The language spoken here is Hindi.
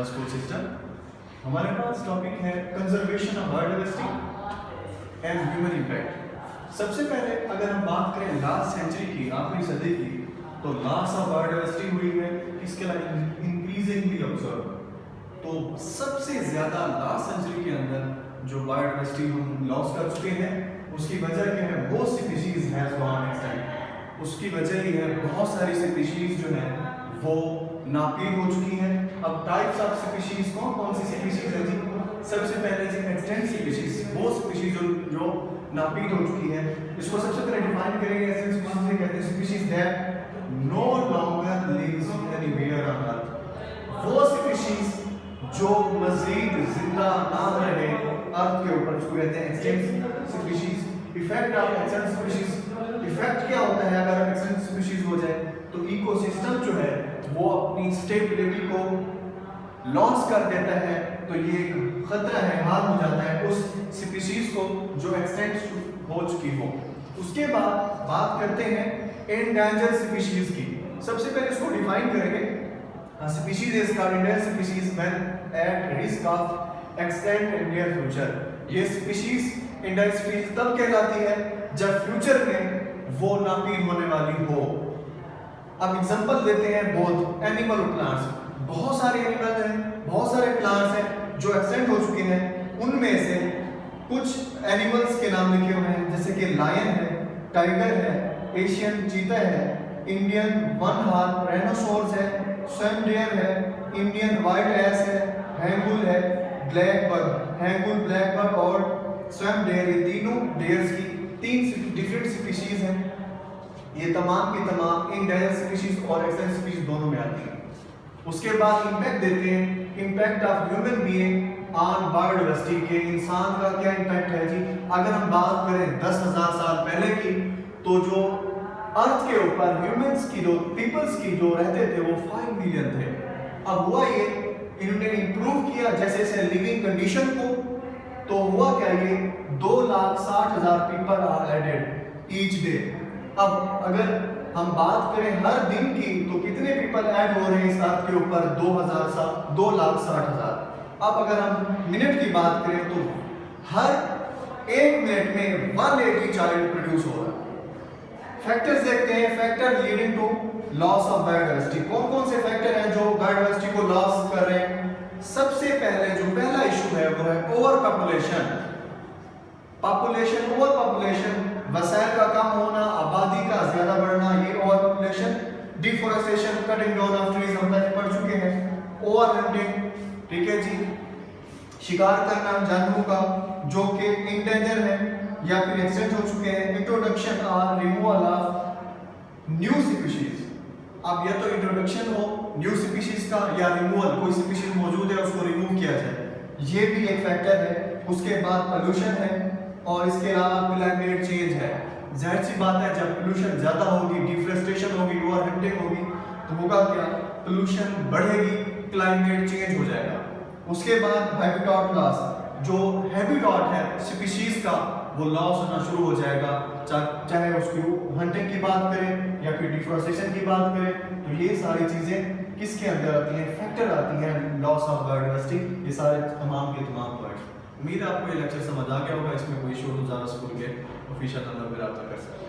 School system. हमारे पास टॉपिक है conservation of biodiversity and human impact. सबसे पहले अगर हम बात करें लास्ट सेंचुरी की, आखिरी सदी की, तो लॉस ऑफ बायोडाइवर्सिटी हुई है, इसके अलावा इंक्रीजिंगली ऑब्जर्व। तो सबसे ज्यादा लास्ट सेंचुरी के अंदर जो बायोडाइवर्सिटी हम लॉस कर चुके हैं, उसकी वजह क्या है? Most species has gone extinct. उसकी वजह ये है बहुत सारी स्पीशीज जो है वो नापीद हो चुकी हैं। अब टाइप्स ऑफ स्पीशीज कौन सी स्पीशीज है जी? सबसे पहले जी एक्सटेंट स्पीशीज, वो स्पीशीज जो नापीद हो चुकी है। इसको सबसे पहले डिफाइन करेंगे ऐसे स्पीशीज से कहते हैं species that no longer lives anywhere on earth. वो स्पीशीज जो मजीद जिंदा ना रहे अर्थ के ऊपर, उसको कहते हैं extent species. Effect of extent species, effect क्या होता है अगर एक्सटेंट स्पीशीज हो जाए? तो इकोसिस्टम जो है वो अपनी स्टेबिलिटी को लॉस कर देता है। तो ये खतरा है, हार हो जाता है उस स्पीशीज को जो एक्सटेंट हो चुकी हो। उसके बाद बात करते हैं एंडेंजर्ड स्पीशीज की। सबसे पहले इसको डिफाइन करेंगे। Species is called endangered species when at risk of extent in near future. ये स्पीशीज एंडेंजर्ड स्पीशीज तब कहलाती है जब फ्यूचर में वो नापीद होने वाली हो। अब एग्जांपल देते हैं बोथ एनिमल और प्लांट्स। बहुत सारे एनिमल हैं, बहुत सारे प्लांट्स हैं जो एक्सटेंट हो चुके हैं। उनमें से कुछ एनिमल्स के नाम लिखे हुए हैं, जैसे कि लायन है, टाइगर है, एशियन चीता है, इंडियन वन हॉर्न राइनोसोरस है, स्वैम डियर है, इंडियन वाइल्ड एस है, हैंगुल है, black bug, hangul black bug और स्वैम डियर, ये तीनों डियर्स की तीन डिफरेंट स्पीशीज हैं। ये तमाम की तमाम एंडेंजर्ड स्पीशीज और एक्सटेंट स्पीशीज दोनों में आती हैं। उसके बाद इम्पैक्ट देते हैं, impact of human being on biodiversity के इंसान का क्या इम्पैक्ट है जी? अगर हम बात करें 10,000 साल पहले की, तो जो अर्थ के ऊपर ह्यूमंस की, जो पीपल्स की जो रहते थे वो 5 मिलियन थे। अब हुआ ये, इन्होंने इंप्रूव किया जैसे जैसे लिविंग कंडीशन को, तो हुआ क्या, ये 2,60,000 people are added each day. अब अगर हम बात करें हर दिन की, तो कितने पीपल ऐड हो रहे हैं इस अर्थ के ऊपर? 2,60,000। अब अगर हम मिनट की बात करें तो हर 1 मिनट में 180 चाइल्ड प्रोड्यूस हो रहा है। फैक्टर्स देखते हैं, factor leading to loss of biodiversity. कौन कौन से फैक्टर हैं जो बायोडाइवर्सिटी को लॉस कर रहे हैं? सबसे पहले जो पहला इशू है वो है ओवर पॉपुलेशन। ओवर पॉपुलेशन, वसाइल का कम होना, आबादी का ज्यादा बढ़ना, ये over population. Deforestation, cutting down of trees, हम तक पढ़ चुके हैं। ओवर हंटिंग, ठीक है जी, शिकार करना जानवरों का जो कि एंडेंजर है या फिर एक्सटेंट हो चुके हैं। इंट्रोडक्शन और रिमूवल ऑफ न्यू स्पीशीज। अब या तो इंट्रोडक्शन हो न्यू स्पीशीज का या रिमूवल, कोई स्पीशीज मौजूद है उसको रिमूव किया जाए, ये भी एक फैक्टर है। उसके बाद पोल्यूशन है और इसके अलावा क्लाइमेट चेंज है। जाहिर सी बात है जब पोल्यूशन ज्यादा होगी, डिफोरेस्टेशन होगी, ओवर हंटिंग होगी, तो होगा क्या? पोल्यूशन बढ़ेगी, क्लाइमेट चेंज हो जाएगा। उसके बाद हैबिटेट लॉस, जो हैबिटेट है स्पीशीज का वो लॉस होना शुरू हो जाएगा। चाहे उसकी हंटिंग की बात करें या फिर डिफोरेस्टेशन की बात करें, तो ये सारी चीजें किसके अंदर आती हैं? फैक्टर आती हैं लॉस ऑफ बायोडाइवर्सिटी। ये सारे तमाम के तमाम पॉइंट्स। उम्मीद है आपको ये लेक्चर समझ आ गया होगा। इसमें कोई इशू हो तो ज़्यादा स्कूल के ऑफिशियल नंबर पर रब्ता कर सकते हैं।